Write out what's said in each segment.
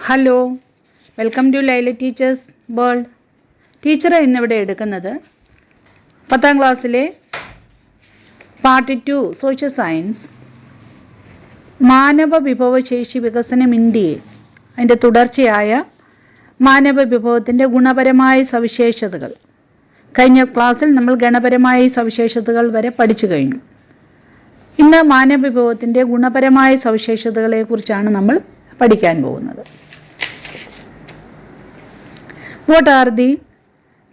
Hello, welcome to Laila teachers world. Teacher ഇന്നിവിടെ എടുക്കുന്നത് 10ാം ക്ലാസ്സിലെ പാർട്ട് 2 സോഷ്യൽ സയൻസ് മാനവ വിഭവശേഷി വികസനം ഇന്ത്യയിൽ, അതിൻ്റെ തുടർച്ചയായ മാനവ വിഭവത്തിൻ്റെ ഗുണപരമായ സവിശേഷതകൾ. കഴിഞ്ഞ ക്ലാസ്സിൽ നമ്മൾ ഗുണപരമായ സവിശേഷതകൾ വരെ പഠിച്ചു കഴിഞ്ഞു. ഇന്ന് മാനവ വിഭവത്തിൻ്റെ ഗുണപരമായ സവിശേഷതകളെക്കുറിച്ചാണ് നമ്മൾ പഠിക്കാൻ പോകുന്നത്. What are the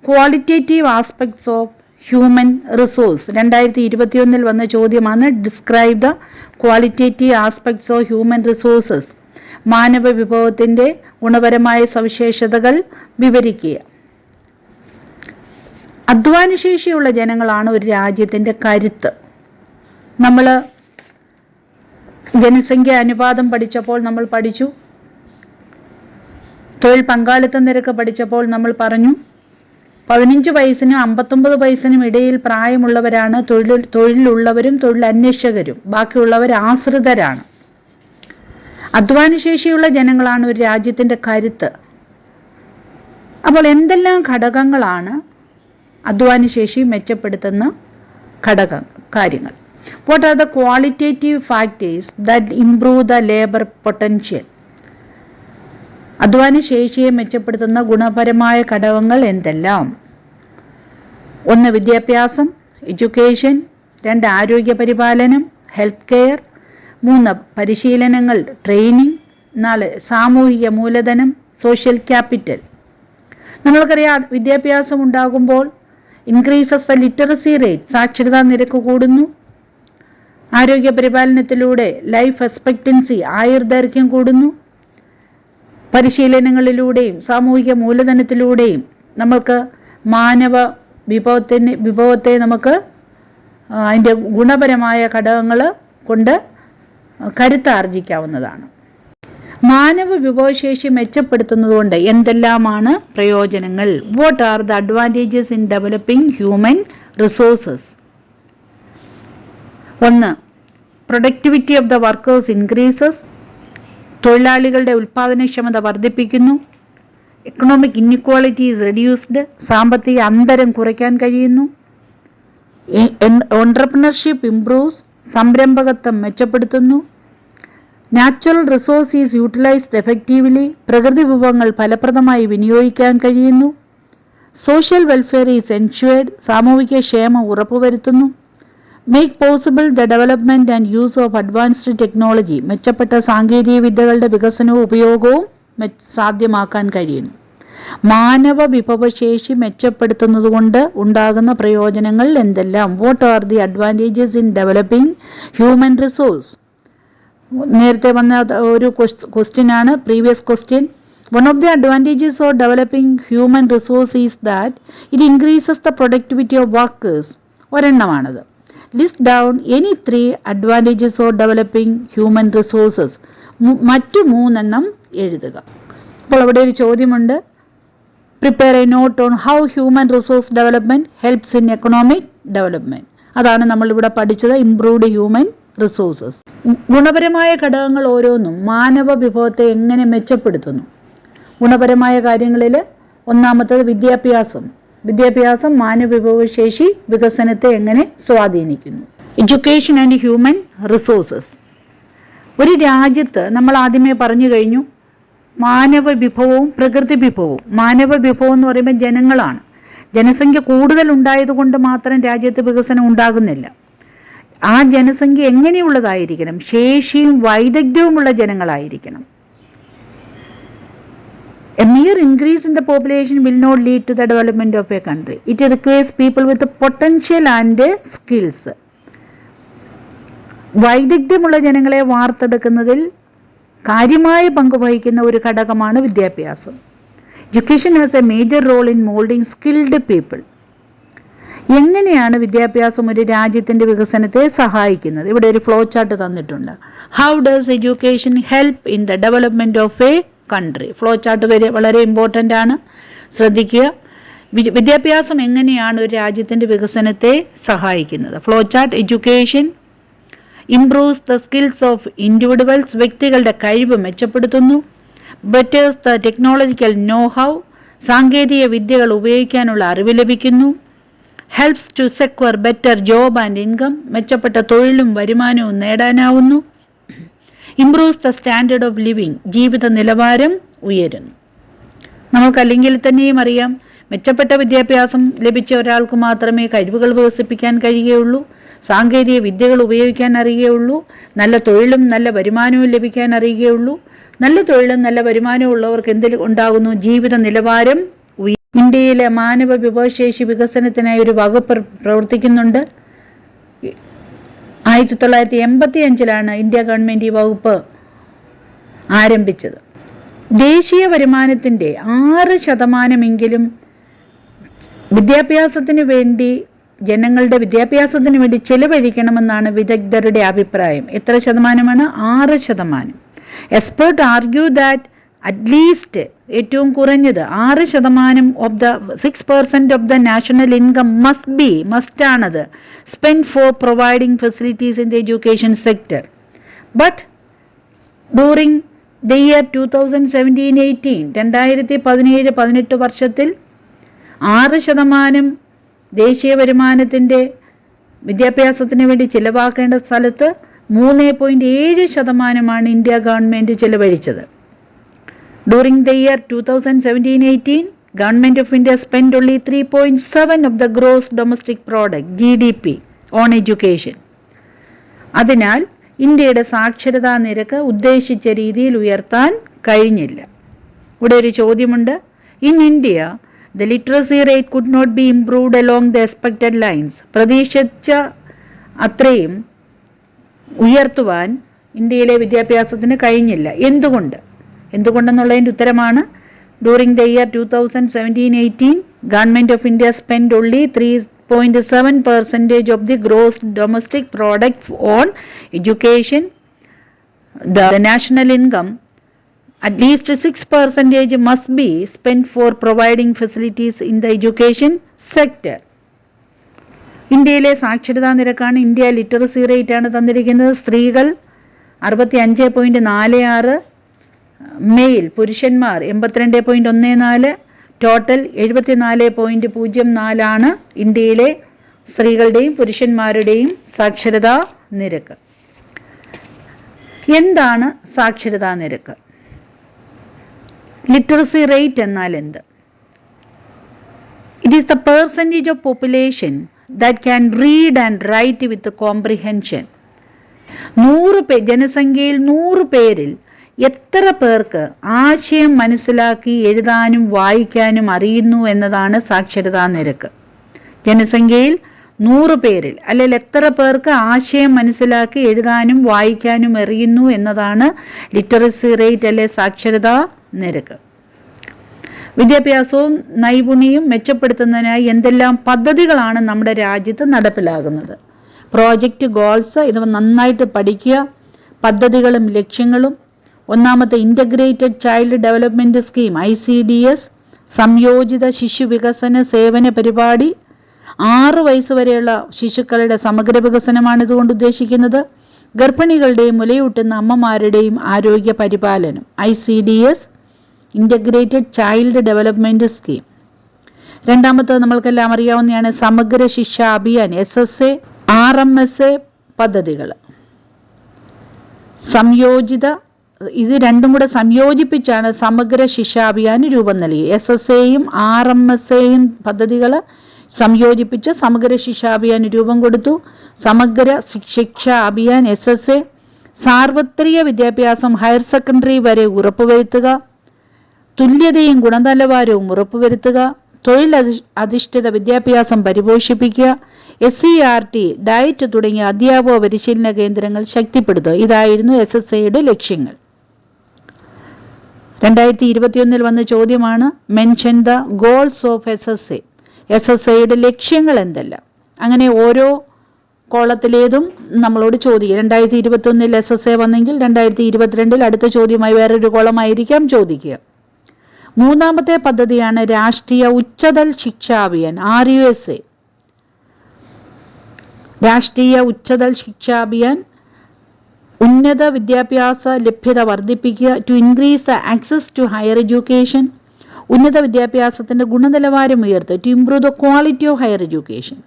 qualitative aspects of human resource? 2021 വന്ന ചോദ്യമാണ്. Describe the qualitative aspects of human resources. മാനവ വിഭവത്തിൻ്റെ ഗുണപരമായ സവിശേഷതകൾ വിവരിക്കുക. അധ്വാനശേഷിയുള്ള ജനങ്ങളാണ് ഒരു രാജ്യത്തിൻ്റെ കരുത്ത്. നമ്മൾ ജനസംഖ്യ അനുപാതം പഠിച്ചപ്പോൾ നമ്മൾ പഠിച്ചു. തൊഴിൽ പങ്കാളിത്ത നിരക്ക് പഠിച്ചപ്പോൾ നമ്മൾ പറഞ്ഞു 15 വയസ്സിനും 59 വയസ്സിനും ഇടയിൽ പ്രായമുള്ളവരാണ് തൊഴിലുള്ളവരും തൊഴിലന്വേഷകരും. ബാക്കിയുള്ളവർ ആശ്രിതരാണ്. അധ്വാനശേഷിയുള്ള ജനങ്ങളാണ് ഒരു രാജ്യത്തിൻ്റെ കരുത്ത്. അപ്പോൾ എന്തെല്ലാം ഘടകങ്ങളാണ് അധ്വാനശേഷി മെച്ചപ്പെടുത്തുന്ന കാര്യങ്ങൾ? What are the qualitative factors that improve the labor potential? അധ്വാനശേഷിയെ മെച്ചപ്പെടുത്തുന്ന ഗുണപരമായ ഘടകങ്ങൾ എന്തെല്ലാം? 1 വിദ്യാഭ്യാസം, എഡ്യൂക്കേഷൻ. 2 ആരോഗ്യ പരിപാലനം, ഹെൽത്ത് കെയർ. 3 പരിശീലനങ്ങൾ, ട്രെയിനിങ്. 4 സാമൂഹിക മൂലധനം, സോഷ്യൽ ക്യാപിറ്റൽ. നമ്മൾക്കറിയാം, വിദ്യാഭ്യാസം ഉണ്ടാകുമ്പോൾ ഇൻക്രീസസ് ദ ലിറ്ററസി റേറ്റ്, സാക്ഷരതാ നിരക്ക് കൂടുന്നു. ആരോഗ്യ പരിപാലനത്തിലൂടെ ലൈഫ് എക്സ്പെക്റ്റൻസി, ആയുർദൈർഘ്യം കൂടുന്നു. പരിശീലനങ്ങളിലൂടെയും സാമൂഹിക മൂലധനത്തിലൂടെയും നമ്മൾക്ക് മാനവ വിഭവത്തെ നമുക്ക് അതിൻ്റെ ഗുണപരമായ ഘടകങ്ങൾ കൊണ്ട് കരുത്താർജിക്കാവുന്നതാണ്. മാനവ വിഭവശേഷി മെച്ചപ്പെടുത്തുന്നതുകൊണ്ട് എന്തെല്ലാമാണ് പ്രയോജനങ്ങൾ? What are the advantages in developing human resources? 1 productivity of the workers increases. തൊഴിലാളികളുടെ ഉൽപ്പാദനക്ഷമത വർദ്ധിപ്പിക്കുന്നു. Economic inequality is reduced. സാമ്പത്തിക അന്തരം കുറയ്ക്കാൻ കഴിയുന്നു. Entrepreneurship improves. സംരംഭകത്വം മെച്ചപ്പെടുത്തുന്നു. Natural resource is utilised effectively. പ്രകൃതി വിഭവങ്ങൾ ഫലപ്രദമായി വിനിയോഗിക്കാൻ കഴിയുന്നു. Social welfare is ensured. സാമൂഹിക ക്ഷേമം ഉറപ്പുവരുത്തുന്നു. Make possible the development and use of advanced technology. മെച്ചപ്പെട്ട സാങ്കേതിക വിദ്യകളുടെ വികസനവും ഉപയോഗവും സാധ്യമാക്കാൻ കഴിയുന്നു. മാനവ വിഭവശേഷി മെച്ചപ്പെടുത്തുന്നതുകൊണ്ട് ഉണ്ടാകുന്ന പ്രയോജനങ്ങൾ എന്തെല്ലാം? What are the advantages in developing human resource? നേരത്തെ വന്ന ഒരു ക്വസ്റ്റ്യനാണ്, previous question. One of the advantages of developing human resource is that it increases the productivity of workers. ഒരെണ്ണമാണത്. List down any 3 advantages of developing human resources. മറ്റു 3 എഴുതുക. അപ്പോൾ അവിടെ ഒരു ചോദ്യമുണ്ട്. Prepare a note on how human resource development helps in economic development. അതാണ് നമ്മളിവിടെ പഠിച്ചത്, ഇംപ്രൂവ്ഡ് ഹ്യൂമൻ റിസോഴ്സസ്. ഗുണപരമായ ഘടകങ്ങൾ ഓരോന്നും മാനവ വിഭവത്തെ എങ്ങനെ മെച്ചപ്പെടുത്തുന്നു? ഗുണപരമായ കാര്യങ്ങളിൽ ഒന്നാമത്തേത് വിദ്യാഭ്യാസം മാനവ വിഭവശേഷി വികസനത്തെ എങ്ങനെ സ്വാധീനിക്കുന്നു? Education and human resources. ഒരു രാജ്യത്ത് നമ്മൾ ആദ്യമേ പറഞ്ഞു കഴിഞ്ഞു, മാനവ വിഭവവും പ്രകൃതി വിഭവവും. മാനവ വിഭവം എന്ന് പറയുമ്പോൾ ജനങ്ങളാണ്. ജനസംഖ്യ കൂടുതൽ ഉണ്ടായതുകൊണ്ട് മാത്രം രാജ്യത്ത് വികസനം ഉണ്ടാകുന്നില്ല. ആ ജനസംഖ്യ എങ്ങനെയുള്ളതായിരിക്കണം? ശേഷിയും വൈദഗ്ധ്യവുമുള്ള ജനങ്ങളായിരിക്കണം. A mere increase in the population will not lead to the development of a country. It requires people with potential and skills. വൈദഗ്ധ്യമുള്ള ജനങ്ങളെ വാർത്തെടുക്കുന്നതിൽ കാര്യമായ പങ്ക് വഹിക്കുന്ന ഒരു ഘടകമാണ് വിദ്യാഭ്യാസം. Education has a major role in moulding skilled people. എങ്ങനെയാണ് വിദ്യാഭ്യാസം ഒരു രാജ്യത്തിൻ്റെ വികസനത്തെ സഹായിക്കുന്നത്? ഇവിടെ ഒരു ഫ്ലോ ചാർട്ട് തന്നിട്ടുണ്ട്. How does education help in the development of a country? Flow chart വളരെ ഇമ്പോർട്ടൻ്റ് ആണ്, ശ്രദ്ധിക്കുക. വിദ്യാഭ്യാസം എങ്ങനെയാണ് ഒരു രാജ്യത്തിൻ്റെ വികസനത്തെ സഹായിക്കുന്നത്? Flow chart. Education improves the skills of individuals. വ്യക്തികളുടെ കഴിവ് മെച്ചപ്പെടുത്തുന്നു. Betters the technological know how, സാങ്കേതിക വിദ്യകൾ ഉപയോഗിക്കാനുള്ള അറിവ് ലഭിക്കുന്നു. Helps to secure better job and income, മെച്ചപ്പെട്ട തൊഴിലും വരുമാനവും നേടാനാവുന്നു. Improves the standard of living, ജീവിത നിലവാരം ഉയരുന്നു. നമുക്കല്ലെങ്കിൽ തന്നെയും അറിയാം, മെച്ചപ്പെട്ട വിദ്യാഭ്യാസം ലഭിച്ച ഒരാൾക്ക് മാത്രമേ കഴിവുകൾ വികസിപ്പിക്കാൻ കഴിയുകയുള്ളൂ, സാങ്കേതിക വിദ്യകൾ ഉപയോഗിക്കാൻ അറിയുകയുള്ളൂ, നല്ല തൊഴിലും നല്ല വരുമാനവും ലഭിക്കാൻ അറിയുകയുള്ളൂ. നല്ല തൊഴിലും നല്ല വരുമാനവും ഉള്ളവർക്ക് എന്തിൽ ഉണ്ടാകുന്നു? ജീവിത നിലവാരം ഉയരും. ഇന്ത്യയിലെ മാനവ വിഭവശേഷി വികസനത്തിനായി ഒരു വകുപ്പ് പ്രവർത്തിക്കുന്നുണ്ട്. 1985 ഇന്ത്യ ഗവൺമെന്റ് ഈ വകുപ്പ് ആരംഭിച്ചത്. ദേശീയ വരുമാനത്തിന്റെ 6% വിദ്യാഭ്യാസത്തിന് വേണ്ടി, ജനങ്ങളുടെ വിദ്യാഭ്യാസത്തിന് വേണ്ടി ചെലവഴിക്കണമെന്നാണ് വിദഗ്ധരുടെ അഭിപ്രായം. എത്ര ശതമാനമാണ്? 6%. എക്സ്പേർട്ട് ആർഗ്യൂ ദാറ്റ് അറ്റ്ലീസ്റ്റ് ഏറ്റവും കുറഞ്ഞത് 6% ഓഫ് ദ നാഷണൽ ഇൻകം മസ്റ്റാണത് spent for providing facilities in the education sector. But during the year 2017-18, 2017-18 വർഷത്തിൽ 6% ദേശീയ വരുമാനത്തിൻ്റെ വിദ്യാഭ്യാസത്തിന് വേണ്ടി ചിലവാക്കേണ്ട സ്ഥലത്ത് 3.7% ഇന്ത്യ ഗവൺമെൻറ് ചിലവഴിച്ചത്. During the year 2017-18, Government of India spent only 3.7% of the gross domestic product (GDP) on education. അതിനാൽ ഇന്ത്യയുടെ സാക്ഷരതാ നിരക്ക് ഉദ്ദേശിച്ച രീതിയിൽ ഉയർത്താൻ കഴിഞ്ഞില്ല. ഇവിടെ ഒരു ചോദ്യമുണ്ട്. In India the literacy rate could not be improved along the expected lines. പ്രതീക്ഷിച്ച അത്രയും ഉയർത്തുവാൻ ഇന്ത്യയിലെ വിദ്യാഭ്യാസത്തിന് കഴിഞ്ഞില്ല. എന്തുകൊണ്ടെന്നുള്ളതിൻ്റെ ഉത്തരമാണ് During the year 2017-18, Government of India spent only 3.7% of the gross domestic product on education. The national income, at least 6% must be spent for providing facilities in the education sector. ഇന്ത്യയിലെ സാക്ഷരതാ നിരക്കാണ്, India literacy rate ആണ് തന്നിരിക്കുന്നത്. സ്ത്രീകൾ 65.46, mail പുരുഷന്മാർ 82.14, total 74.04 ഇന്ത്യയിലെ സ്ത്രീകളുടെയും പുരുഷന്മാരുടെയും സാക്ഷരതാ നിരക്ക്. എന്താണ് സാക്ഷരതാ നിരക്ക്? ലിറ്ററസി റേറ്റ് എന്നാൽ എന്ത്? It is the percentage of population that can read and write with comprehension. 100 ജനസംഖ്യയിൽ 100 പേരിൽ എത്ര പേർക്ക് ആശയം മനസ്സിലാക്കി എഴുതാനും വായിക്കാനും അറിയുന്നു എന്നതാണ് സാക്ഷരതാ നിരക്ക്. ജനസംഖ്യയിൽ 100 പേരിൽ അല്ലെങ്കിൽ എത്ര പേർക്ക് ആശയം മനസ്സിലാക്കി എഴുതാനും വായിക്കാനും അറിയുന്നു എന്നതാണ് ലിറ്ററസി റേറ്റ് അല്ലെ സാക്ഷരതാ നിരക്ക്. വിദ്യാഭ്യാസവും നൈപുണ്യവും മെച്ചപ്പെടുത്തുന്നതിനായി എന്തെല്ലാം പദ്ധതികളാണ് നമ്മുടെ രാജ്യത്ത് നടപ്പിലാകുന്നത്? പ്രോജക്റ്റ് ഗോൾസ്, ഇത് നന്നായിട്ട് പഠിക്കുക. പദ്ധതികളും ലക്ഷ്യങ്ങളും: ഒന്നാമത്തെ integrated child development scheme ICDS, സംയോജിത ശിശു വികസന സേവന പരിപാടി. 6 വയസ്സ് വരെയുള്ള ശിശുക്കളുടെ സമഗ്ര വികസനമാണ് ഇതുകൊണ്ട് ഉദ്ദേശിക്കുന്നത്. ഗർഭിണികളുടെയും മുലയൂട്ടുന്ന അമ്മമാരുടെയും ആരോഗ്യ പരിപാലനം ICDS, integrated child development scheme. രണ്ടാമത്തത് നമ്മൾക്കെല്ലാം അറിയാവുന്നതാണ് സമഗ്ര ശിക്ഷ അഭിയാൻ SSA, RMSA പദ്ധതികൾ. ഇത് രണ്ടും കൂടെ സംയോജിപ്പിച്ചാണ് സമഗ്ര ശിക്ഷ അഭിയാൻ രൂപം നൽകി. SSAയും RMSAയും പദ്ധതികൾ സംയോജിപ്പിച്ച് സമഗ്ര ശിക്ഷ അഭിയാൻ രൂപം കൊടുത്തു. സമഗ്ര ശിക്ഷ അഭിയാൻ SSA സാർവത്രിക വിദ്യാഭ്യാസം ഹയർ സെക്കൻഡറി വരെ ഉറപ്പുവരുത്തുക, തുല്യതയും ഗുണനിലവാരവും ഉറപ്പുവരുത്തുക, തൊഴിൽ അധിഷ്ഠിത വിദ്യാഭ്യാസം പരിപോഷിപ്പിക്കുക, SCERT, ഡയറ്റ് തുടങ്ങിയ അധ്യാപക പരിശീലന കേന്ദ്രങ്ങൾ ശക്തിപ്പെടുത്തുക. ഇതായിരുന്നു SSAയുടെ ലക്ഷ്യങ്ങൾ. 2021 വന്ന ചോദ്യമാണ് mention the goals of SSA. SSAയുടെ ലക്ഷ്യങ്ങൾ എന്തെല്ലാം? അങ്ങനെ ഓരോ കോളത്തിലേതും നമ്മളോട് ചോദിക്കുക. 2021 SSA വന്നെങ്കിൽ 2022 അടുത്ത ചോദ്യമായി വേറൊരു കോളമായിരിക്കാം ചോദിക്കുക. മൂന്നാമത്തെ പദ്ധതിയാണ് രാഷ്ട്രീയ ഉച്ചതൽ ശിക്ഷാ അഭിയാൻ RUSA. രാഷ്ട്രീയ ഉച്ചതൽ ശിക്ഷാ അഭിയാൻ ഉന്നത വിദ്യാഭ്യാസ ലഭ്യത വർദ്ധിപ്പിക്കുക, to increase the access to higher education. ഉന്നത വിദ്യാഭ്യാസത്തിൻ്റെ ഗുണനിലവാരം ഉയർത്തുക, to improve the quality of higher education.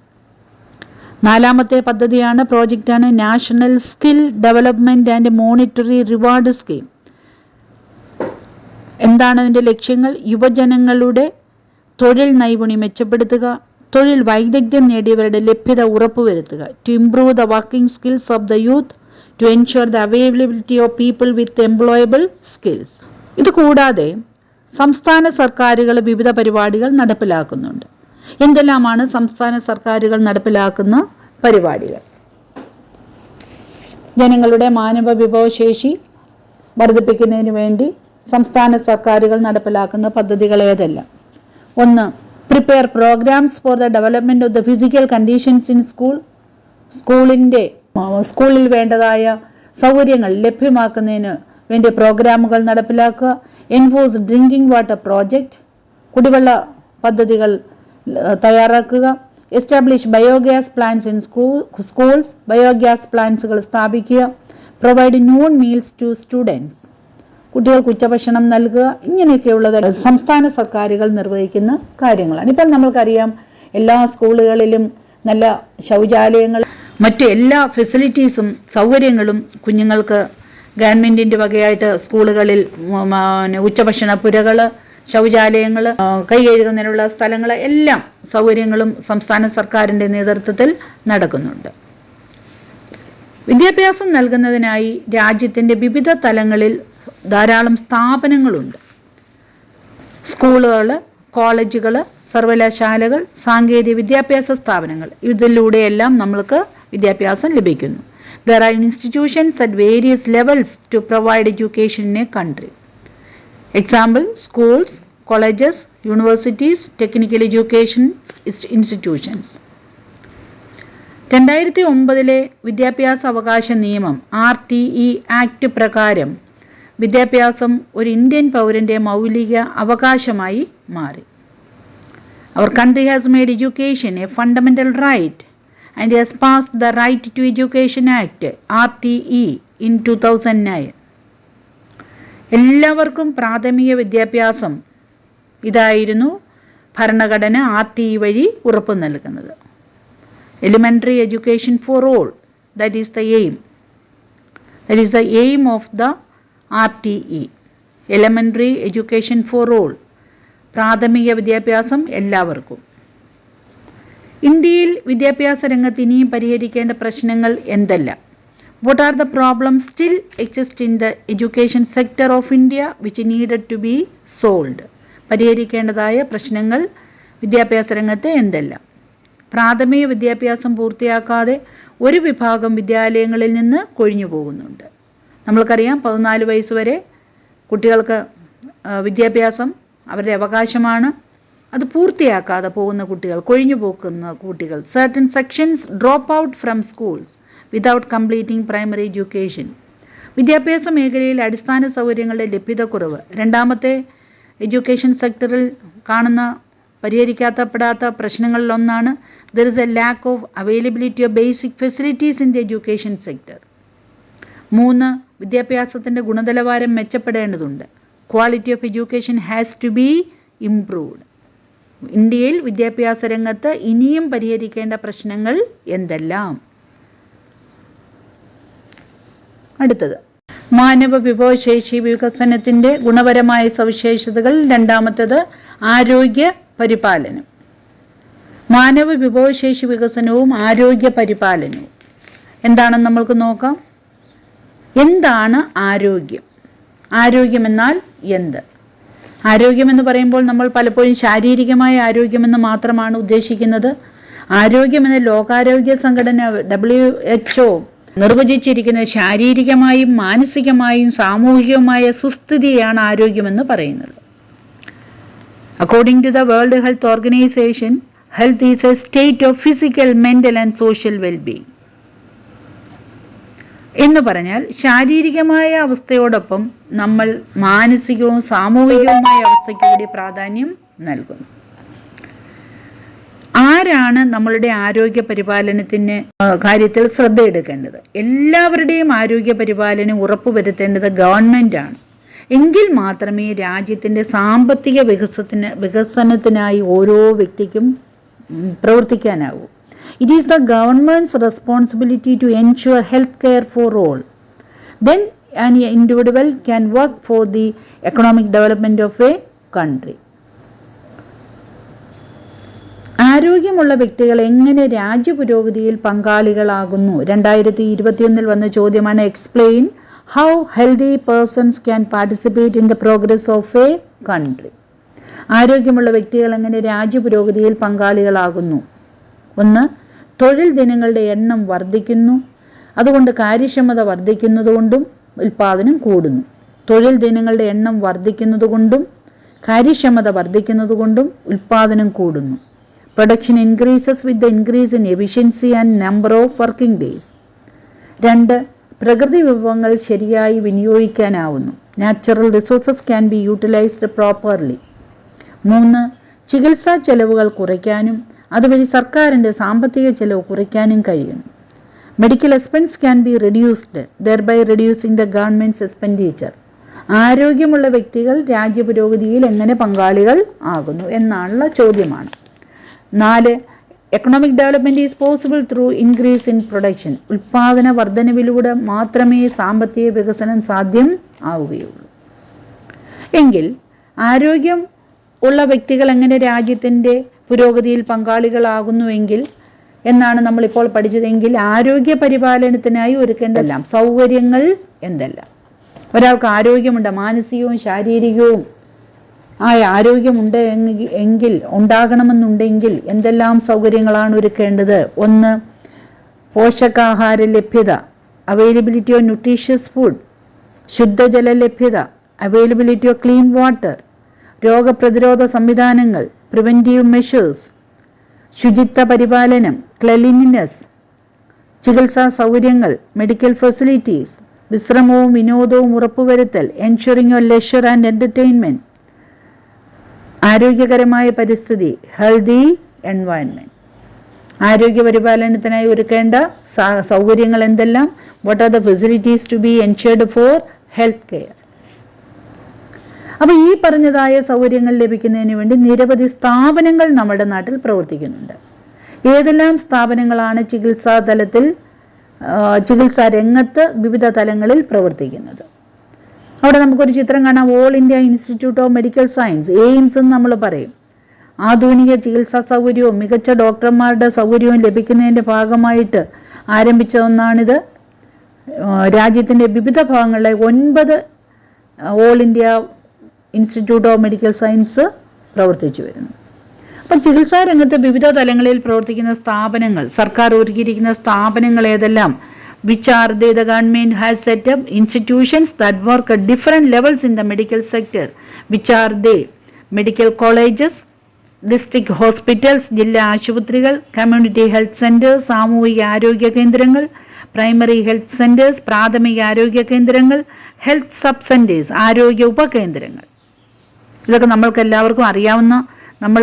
നാലാമത്തെ പദ്ധതിയാണ്, പ്രോജക്റ്റാണ് national skill development and monetary reward scheme. എന്താണ് അതിൻ്റെ ലക്ഷ്യങ്ങൾ? യുവജനങ്ങളുടെ തൊഴിൽ നൈപുണ്യം മെച്ചപ്പെടുത്തുക, തൊഴിൽ വൈദഗ്ധ്യം നേടിയവരുടെ ലഭ്യത ഉറപ്പുവരുത്തുക, to improve the working skills of the youth, to ensure the availability of people with employable skills. ഇത് കൂടാതെ സംസ്ഥാന സർക്കാരുകൾ വിവിധ പരിപാടികൾ നടപ്പിലാക്കുന്നുണ്ട്. എന്തെല്ലാമാണ് സംസ്ഥാന സർക്കാരുകൾ നടപ്പിലാക്കുന്ന പരിപാടികൾ? ജനങ്ങളുടെ മാനവ വിഭവശേഷി വർദ്ധിപ്പിക്കുന്നതിന് വേണ്ടി സംസ്ഥാന സർക്കാരുകൾ നടപ്പിലാക്കുന്ന പദ്ധതികൾ ഏതെല്ലാം? ഒന്ന്, prepare programmes for the development of the physical conditions in school. സ്കൂളിൽ വേണ്ടതായ സൗകര്യങ്ങൾ ലഭ്യമാക്കുന്നതിന് വേണ്ടി പ്രോഗ്രാമുകൾ നടപ്പിലാക്കുക. എൻഫോഴ്സ് ഡ്രിങ്കിംഗ് വാട്ടർ പ്രോജക്റ്റ്, കുടിവെള്ള പദ്ധതികൾ തയ്യാറാക്കുക. Establish biogas plants in schools, biogas പ്ലാന്റ്സുകൾ സ്ഥാപിക്കുക. Provide noon meals to students, കുട്ടികൾക്ക് ഉച്ചഭക്ഷണം നൽകുക. ഇങ്ങനെയൊക്കെയുള്ളത് സംസ്ഥാന സർക്കാരുകൾ നിർവഹിക്കുന്ന കാര്യങ്ങളാണ്. ഇപ്പം നമ്മൾക്കറിയാം, എല്ലാ സ്കൂളുകളിലും നല്ല ശൗചാലയങ്ങൾ, മറ്റു എല്ലാ ഫെസിലിറ്റീസും സൗകര്യങ്ങളും കുഞ്ഞുങ്ങൾക്ക് ഗവൺമെൻറ്റിൻ്റെ വകയായിട്ട് സ്കൂളുകളിൽ ഉച്ചഭക്ഷണ പുരകൾ, ശൗചാലയങ്ങൾ, കൈ കഴുകുന്നതിനുള്ള സ്ഥലങ്ങൾ, എല്ലാം സൗകര്യങ്ങളും സംസ്ഥാന സർക്കാരിൻ്റെ നേതൃത്വത്തിൽ നടക്കുന്നുണ്ട്. വിദ്യാഭ്യാസം നൽകുന്നതിനായി രാജ്യത്തിൻ്റെ വിവിധ തലങ്ങളിൽ ധാരാളം സ്ഥാപനങ്ങളുണ്ട്. സ്കൂളുകൾ, കോളേജുകൾ, സർവകലാശാലകൾ, സാങ്കേതിക വിദ്യാഭ്യാസ സ്ഥാപനങ്ങൾ, ഇതിലൂടെയെല്ലാം നമ്മൾക്ക് വിദ്യാഭ്യാസം ലഭിക്കുന്നു. There are institutions at various levels to provide education in a country. Example, schools, colleges, universities, technical education institutions. 2009 വിദ്യാഭ്യാസ അവകാശ നിയമം RTE ആക്ട് പ്രകാരം വിദ്യാഭ്യാസം ഒരു ഇന്ത്യൻ പൗരൻ്റെ മൗലിക അവകാശമായി മാറി. Our country has made education a fundamental right and has passed the Right to Education Act RTE in 2009. എല്ലാവർക്കും പ്രാഥമിക വിദ്യാഭ്യാസം ഇതായിരുന്നു ഭരണഘടന RTE വഴി ഉറപ്പു നൽകുന്നത്. Elementary education for all, that is the aim. That is the aim of the RTE. Elementary education for all, പ്രാഥമിക വിദ്യാഭ്യാസം എല്ലാവർക്കും. ഇന്ത്യയിൽ വിദ്യാഭ്യാസ രംഗത്ത് ഇനിയും പരിഹരിക്കേണ്ട പ്രശ്നങ്ങൾ എന്തെല്ലാം? What are the problems still exist in the education sector of India which needed to be solved? പരിഹരിക്കേണ്ടതായ പ്രശ്നങ്ങൾ വിദ്യാഭ്യാസ രംഗത്ത് എന്തെല്ലാം? പ്രാഥമിക വിദ്യാഭ്യാസം പൂർത്തിയാക്കാതെ ഒരു വിഭാഗം വിദ്യാലയങ്ങളിൽ നിന്ന് കൊഴിഞ്ഞു പോകുന്നുണ്ട്. നമ്മൾക്കറിയാം, 14 വയസ്സ് വരെ കുട്ടികൾക്ക് വിദ്യാഭ്യാസം അവരുടെ അവകാശമാണ്. അത് പൂർത്തിയാക്കാതെ പോകുന്ന കുട്ടികൾ, കൊഴിഞ്ഞു പോകുന്ന കുട്ടികൾ, certain sections drop out from schools without completing primary education. വിദ്യാഭ്യാസ മേഖലയിൽ അടിസ്ഥാന സൗകര്യങ്ങളുടെ ലഭ്യതക്കുറവ് രണ്ടാമത്തെ എഡ്യൂക്കേഷൻ സെക്ടറിൽ കാണുന്ന പരിഹരിക്കപ്പെടാത്ത പ്രശ്നങ്ങളിലൊന്നാണ്. There is a lack of availability of basic facilities in the education sector. 3, വിദ്യാഭ്യാസത്തിൻ്റെ ഗുണനിലവാരം മെച്ചപ്പെടേണ്ടതുണ്ട്. Quality of education has to be improved. ഇന്ത്യയിൽ വിദ്യാഭ്യാസ രംഗത്ത് ഇനിയും പരിഹരിക്കേണ്ട പ്രശ്നങ്ങൾ എന്തെല്ലാം? അടുത്തത്, മാനവ വിഭവശേഷി വികസനത്തിൻ്റെ ഗുണപരമായ സവിശേഷതകൾ. രണ്ടാമത്തേത്, ആരോഗ്യ പരിപാലനം. മാനവ വിഭവശേഷി വികസനവും ആരോഗ്യ പരിപാലനവും എന്താണെന്ന് നമ്മൾക്ക് നോക്കാം. എന്താണ് ആരോഗ്യം? ആരോഗ്യമെന്നാൽ എന്ത്? ആരോഗ്യമെന്ന് പറയുമ്പോൾ നമ്മൾ പലപ്പോഴും ശാരീരികമായ ആരോഗ്യമെന്ന് മാത്രമാണ് ഉദ്ദേശിക്കുന്നത്. ആരോഗ്യമെന്ന് ലോകാരോഗ്യ സംഘടന WHO നിർവചിച്ചിരിക്കുന്ന ശാരീരികമായും മാനസികമായും സാമൂഹികവുമായ സുസ്ഥിതിയാണ് ആരോഗ്യമെന്ന് പറയുന്നത്. According to the World Health Organization, health is a state of physical, mental and social well-being. എന്ന് പറഞ്ഞാൽ ശാരീരികമായ അവസ്ഥയോടൊപ്പം നമ്മൾ മാനസികവും സാമൂഹികവുമായ അവസ്ഥയ്ക്ക് കൂടി പ്രാധാന്യം നൽകുന്നു. ആരാണ് നമ്മളുടെ ആരോഗ്യ പരിപാലനത്തിന് കാര്യത്തിൽ ശ്രദ്ധ എടുക്കേണ്ടത്? എല്ലാവരുടെയും ആരോഗ്യ പരിപാലനം ഉറപ്പുവരുത്തേണ്ടത് ഗവൺമെൻറ്റാണ്. എങ്കിൽ മാത്രമേ രാജ്യത്തിൻ്റെ സാമ്പത്തിക വികസനത്തിനായി ഓരോ വ്യക്തിക്കും പ്രവർത്തിക്കാനാവൂ. It is the government's responsibility to ensure health care for all. Then an individual can work for the economic development of a country. ആരോഗ്യമുള്ള വ്യക്തികൾ എങ്ങനെ രാജ്യപുരോഗതിയിൽ പങ്കാളികളാകുന്നു? 2021 വന്ന ചോദ്യമാണ്. Explain how healthy persons can participate in the progress of a country. ആരോഗ്യമുള്ള വ്യക്തികൾ എങ്ങനെ രാജ്യപുരോഗതിയിൽ പങ്കാളികളാകുന്നു? 1. തൊഴിൽ ദിനങ്ങളുടെ എണ്ണം വർദ്ധിക്കുന്നു, അതുകൊണ്ട് കാര്യക്ഷമത വർദ്ധിക്കുന്നതുകൊണ്ടും ഉൽപാദനം കൂടുന്നു. തൊഴിൽ ദിനങ്ങളുടെ എണ്ണം വർദ്ധിക്കുന്നതുകൊണ്ടും കാര്യക്ഷമത വർദ്ധിക്കുന്നതുകൊണ്ടും ഉൽപാദനം കൂടുന്നു. Production increases with the increase in efficiency and number of working days. 2. പ്രകൃതി വിഭവങ്ങൾ ശരിയായി വിനിയോഗിക്കാനാവുന്നു. Natural resources can be utilised properly. 3. ചികിത്സാ ചെലവുകൾ കുറയ്ക്കാനും അതുവഴി സർക്കാരിൻ്റെ സാമ്പത്തിക ചെലവ് കുറയ്ക്കാനും കഴിയുന്നു. Medical expense can be reduced, thereby reducing the government's expenditure. ആരോഗ്യമുള്ള വ്യക്തികൾ രാജ്യപുരോഗതിയിൽ എങ്ങനെ പങ്കാളികൾ ആകുന്നു എന്നാണുള്ള ചോദ്യമാണ്. 4. Economic development is possible through increase in production. ഉൽപാദന വർധനവിലൂടെ മാത്രമേ സാമ്പത്തിക വികസനം സാധ്യം ആവുകയുള്ളൂ. എങ്കിൽ ആരോഗ്യം ഉള്ള വ്യക്തികൾ എങ്ങനെ രാജ്യത്തിൻ്റെ പുരോഗതിയിൽ പങ്കാളികളാകുന്നുവെങ്കിൽ എന്നാണ് നമ്മളിപ്പോൾ പഠിച്ചതെങ്കിൽ ആരോഗ്യ പരിപാലനത്തിനായി ഒരുക്കേണ്ടതെല്ലാം സൗകര്യങ്ങൾ എന്തെല്ലാം? ഒരാൾക്ക് ആരോഗ്യമുണ്ട്, മാനസികവും ശാരീരികവും ആരോഗ്യമുണ്ട് എങ്കിൽ ഉണ്ടാകണമെന്നുണ്ടെങ്കിൽ എന്തെല്ലാം സൗകര്യങ്ങളാണ് ഒരുക്കേണ്ടത്? 1. പോഷകാഹാര ലഭ്യത, അവൈലബിലിറ്റി ഓഫ് ന്യൂട്രീഷ്യസ് ഫുഡ്. ശുദ്ധജല ലഭ്യത, അവൈലബിലിറ്റി ഓഫ് ക്ലീൻ വാട്ടർ. രോഗപ്രതിരോധ സംവിധാനങ്ങൾ, പ്രിവെൻറ്റീവ് മെഷേഴ്സ്. ശുചിത്വ പരിപാലനം, ക്ലെൻലിനെസ്. ചികിത്സാ സൗകര്യങ്ങൾ, മെഡിക്കൽ ഫെസിലിറ്റീസ്. വിശ്രമവും വിനോദവും ഉറപ്പുവരുത്തൽ, ensuring of leisure and entertainment. ആരോഗ്യകരമായ പരിസ്ഥിതി, ഹെൽത്തി എൻവയൺമെൻറ്റ്. ആരോഗ്യ പരിപാലനത്തിനായി ഒരുക്കേണ്ട സൗകര്യങ്ങൾ എന്തെല്ലാം? What are the facilities to be ensured for health care? അപ്പോൾ ഈ പറഞ്ഞതായ സൗകര്യങ്ങൾ ലഭിക്കുന്നതിന് വേണ്ടി നിരവധി സ്ഥാപനങ്ങൾ നമ്മുടെ നാട്ടിൽ പ്രവർത്തിക്കുന്നുണ്ട്. ഏതെല്ലാം സ്ഥാപനങ്ങളാണ് ചികിത്സാ രംഗത്ത് വിവിധ തലങ്ങളിൽ പ്രവർത്തിക്കുന്നത്? അവിടെ നമുക്കൊരു ചിത്രം കാണാം. All India Institute of Medical Science, AIIMS എന്ന് നമ്മൾ പറയും. ആധുനിക ചികിത്സാ സൗകര്യവും മികച്ച ഡോക്ടർമാരുടെ സൗകര്യവും ലഭിക്കുന്നതിൻ്റെ ഭാഗമായിട്ട് ആരംഭിച്ച ഒന്നാണിത്. രാജ്യത്തിൻ്റെ വിവിധ ഭാഗങ്ങളിലെ 9 all India Institute of Medical science പ്രവർത്തിച്ചു വരുന്നു. അപ്പം ചികിത്സാ രംഗത്ത് വിവിധ തലങ്ങളിൽ പ്രവർത്തിക്കുന്ന സ്ഥാപനങ്ങൾ, സർക്കാർ ഒരുക്കിയിരിക്കുന്ന സ്ഥാപനങ്ങൾ ഏതെല്ലാം? which are they? The government has set up institutions that work at different levels in the medical sector. Which are they? Medical colleges, district hospitals, ജില്ലാ ആശുപത്രികൾ, കമ്മ്യൂണിറ്റി ഹെൽത്ത് സെൻറ്റേഴ്സ്, സാമൂഹിക ആരോഗ്യ കേന്ദ്രങ്ങൾ, പ്രൈമറി ഹെൽത്ത് സെൻറ്റേഴ്സ്, പ്രാഥമിക ആരോഗ്യ കേന്ദ്രങ്ങൾ, health sub centres, ആരോഗ്യ ഉപകേന്ദ്രങ്ങൾ. ഇതൊക്കെ നമ്മൾക്ക് എല്ലാവർക്കും അറിയാവുന്ന, നമ്മൾ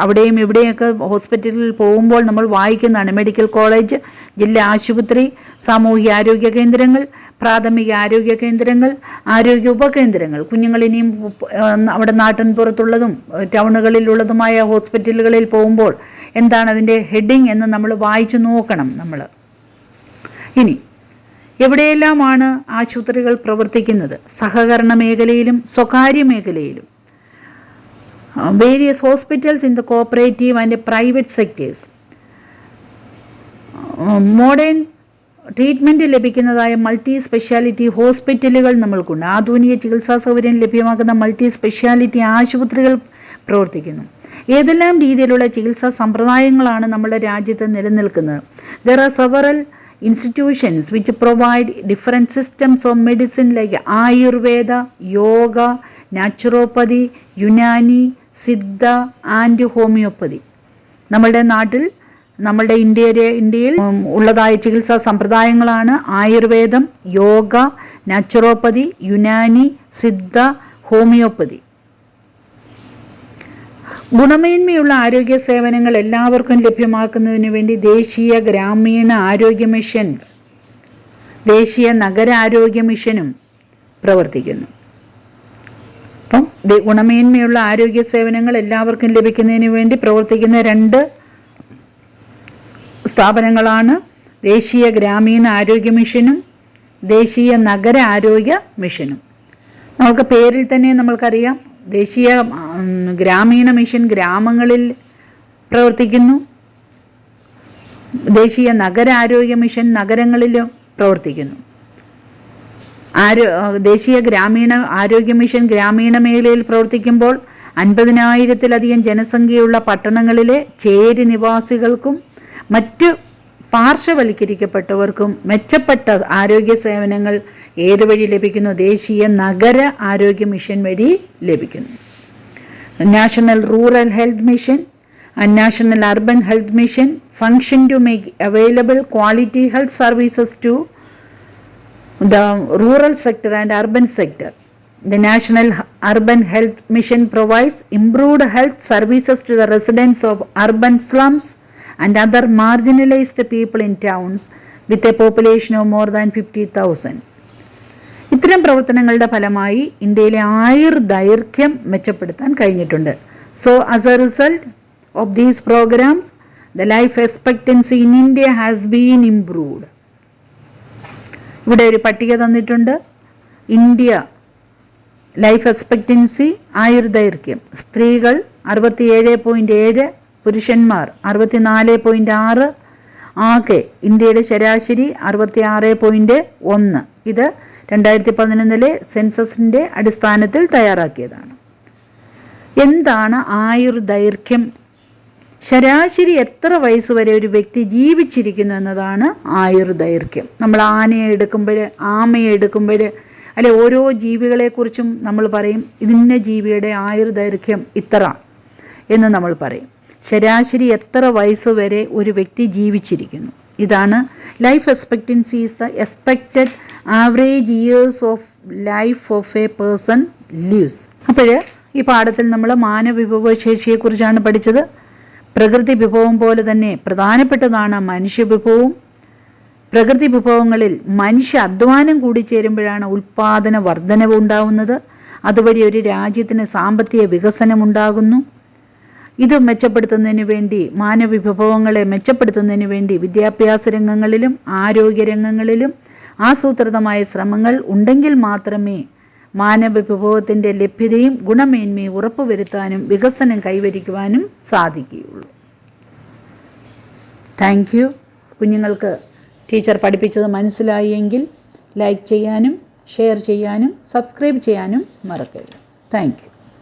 അവിടെയും ഇവിടെയൊക്കെ ഹോസ്പിറ്റലിൽ പോകുമ്പോൾ നമ്മൾ വായിക്കുന്നതാണ്. മെഡിക്കൽ കോളേജ്, ജില്ലാ ആശുപത്രി, സാമൂഹിക ആരോഗ്യ കേന്ദ്രങ്ങൾ, പ്രാഥമിക ആരോഗ്യ കേന്ദ്രങ്ങൾ, ആരോഗ്യ ഉപകേന്ദ്രങ്ങൾ. കുഞ്ഞുങ്ങളിനിയും അവിടെ നാട്ടിൻ പുറത്തുള്ളതും ടൗണുകളിലുള്ളതുമായ ഹോസ്പിറ്റലുകളിൽ പോകുമ്പോൾ എന്താണ് അതിൻ്റെ ഹെഡിങ് എന്ന് നമ്മൾ വായിച്ചു നോക്കണം നമ്മൾ. ഇനി എവിടെയെല്ലാമാണ് ആശുപത്രികൾ പ്രവർത്തിക്കുന്നത്? സഹകരണ മേഖലയിലും സ്വകാര്യ മേഖലയിലും. Various hospitals in the cooperative and private sectors. Modern treatment ലഭിക്കുന്നതായ മൾട്ടി സ്പെഷ്യാലിറ്റി ഹോസ്പിറ്റലുകൾ നമ്മൾക്കുണ്ട്. ആധുനിക ചികിത്സാ സൗകര്യം ലഭ്യമാക്കുന്ന മൾട്ടി സ്പെഷ്യാലിറ്റി ആശുപത്രികൾ പ്രവർത്തിക്കുന്നു. ഏതെല്ലാം രീതിയിലുള്ള ചികിത്സാ സമ്പ്രദായങ്ങളാണ് നമ്മുടെ രാജ്യത്ത് നിലനിൽക്കുന്നത്? There are several institutions which provide different systems of medicine like Ayurveda, yoga, naturopathy, Unani, Siddha and homoeopathy. നമ്മളുടെ നാട്ടിൽ, നമ്മളുടെ ഇന്ത്യയിൽ ഉള്ളതായ ചികിത്സാ സമ്പ്രദായങ്ങളാണ് ആയുർവേദം, യോഗ, നാച്ചുറോപ്പതി, യുനാനി, സിദ്ധ, ഹോമിയോപ്പതി. ഗുണമേന്മയുള്ള ആരോഗ്യ സേവനങ്ങൾ എല്ലാവർക്കും ലഭ്യമാക്കുന്നതിന് വേണ്ടി ദേശീയ ഗ്രാമീണ ആരോഗ്യ മിഷൻ, ദേശീയ നഗരാരോഗ്യ മിഷനും പ്രവർത്തിക്കുന്നു. അപ്പം ഗുണമേന്മയുള്ള ആരോഗ്യ സേവനങ്ങൾ എല്ലാവർക്കും ലഭിക്കുന്നതിന് വേണ്ടി പ്രവർത്തിക്കുന്ന 2 സ്ഥാപനങ്ങളാണ് ദേശീയ ഗ്രാമീണ ആരോഗ്യ മിഷനും ദേശീയ നഗര ആരോഗ്യ മിഷനും. നമുക്ക് പേരിൽ തന്നെ നമ്മൾക്കറിയാം, ദേശീയ ഗ്രാമീണ മിഷൻ ഗ്രാമങ്ങളിൽ പ്രവർത്തിക്കുന്നു, ദേശീയ നഗരാരോഗ്യ മിഷൻ നഗരങ്ങളിലും പ്രവർത്തിക്കുന്നു. ദേശീയ ഗ്രാമീണ ആരോഗ്യ മിഷൻ ഗ്രാമീണ മേഖലയിൽ പ്രവർത്തിക്കുമ്പോൾ 50,000-ലധികം ജനസംഖ്യയുള്ള പട്ടണങ്ങളിലെ ചേരി നിവാസികൾക്കും മറ്റ് പാർശ്വവൽക്കരിക്കപ്പെട്ടവർക്കും മെച്ചപ്പെട്ട ആരോഗ്യ സേവനങ്ങൾ ഏത് വഴി ലഭിക്കുന്നു? ദേശീയ നഗര ആരോഗ്യ മിഷൻ വഴി ലഭിക്കുന്നു. National Rural Health Mission and National Urban Health Mission function to make available quality health services to the rural sector and urban sector. The National Urban Health Mission provides improved health services to the residents of urban slums and other marginalized people in towns with a population of more than 50,000. ഇത്തരം പ്രവർത്തനങ്ങളുടെ ഫലമായി ഇന്ത്യയിലെ ആയുർദൈർഘ്യം മെച്ചപ്പെടുത്താൻ കഴിഞ്ഞിട്ടുണ്ട്. So as a result of these programs, the life expectancy in India has been improved. ഇവിടെ ഒരു പട്ടിക തന്നിട്ടുണ്ട്. ഇന്ത്യ ലൈഫ് എക്സ്പെക്റ്റൻസി ആയുർദൈർഘ്യം, സ്ത്രീകൾ 67.7, പുരുഷന്മാർ 64.6, ആകെ ഇന്ത്യയുടെ ശരാശരി 66.1. ഇത് 2011 സെൻസസിൻ്റെ അടിസ്ഥാനത്തിൽ തയ്യാറാക്കിയതാണ്. എന്താണ് ആയുർദൈർഘ്യം? ശരാശരി എത്ര വയസ്സ് വരെ ഒരു വ്യക്തി ജീവിച്ചിരിക്കുന്നു എന്നതാണ് ആയുർദൈർഘ്യം. നമ്മൾ ആനയെ എടുക്കുമ്പോൾ, ആമയെ എടുക്കുമ്പോൾ, അല്ലെ ഓരോ ജീവികളെക്കുറിച്ചും നമ്മൾ പറയും ഇതിന്ന ജീവിയുടെ ആയുർദൈർഘ്യം ഇത്ര എന്ന് നമ്മൾ പറയും. ശരാശരി എത്ര വയസ്സ് വരെ ഒരു വ്യക്തി ജീവിച്ചിരിക്കുന്നു, ഇതാണ് life expectancy is the expected average years of life of A person lives. അപ്പോൾ ഈ പാഠത്തിൽ നമ്മൾ മാനവവിഭവശേഷിയെക്കുറിച്ചാണ് പഠിച്ചത്. പ്രകൃതി വിഭവം പോലെ തന്നെ പ്രധാനപ്പെട്ടതാണ് മനുഷ്യവിഭവവും. പ്രകൃതി വിഭവങ്ങളിൽ മനുഷ്യ അധ്വാനം കൂടി ചേരുമ്പോഴാണ് ഉൽപ്പാദന വർധനവ് ഉണ്ടാകുന്നത്. അതുവഴി ഒരു രാജ്യത്തിന് സാമ്പത്തിക വികസനം ഉണ്ടാകുന്നു. ഇത് മെച്ചപ്പെടുത്തുന്നതിന് വേണ്ടി, മാനവവിഭവങ്ങളെ മെച്ചപ്പെടുത്തുന്നതിന് വേണ്ടി വിദ്യാഭ്യാസ രംഗങ്ങളിലും ആരോഗ്യ രംഗങ്ങളിലും ആസൂത്രിതമായ ശ്രമങ്ങൾ ഉണ്ടെങ്കിൽ മാത്രമേ മാനവവിഭവത്തിൻ്റെ ലഭ്യതയും ഗുണമേന്മയും ഉറപ്പുവരുത്താനും വികസനം കൈവരിക്കുവാനും സാധിക്കുകയുള്ളൂ. Thank you. കുഞ്ഞുങ്ങൾക്ക് ടീച്ചർ പഠിപ്പിച്ചത് മനസ്സിലായി എങ്കിൽ ലൈക്ക് ചെയ്യാനും ഷെയർ ചെയ്യാനും സബ്സ്ക്രൈബ് ചെയ്യാനും മറക്കരുത്. Thank you.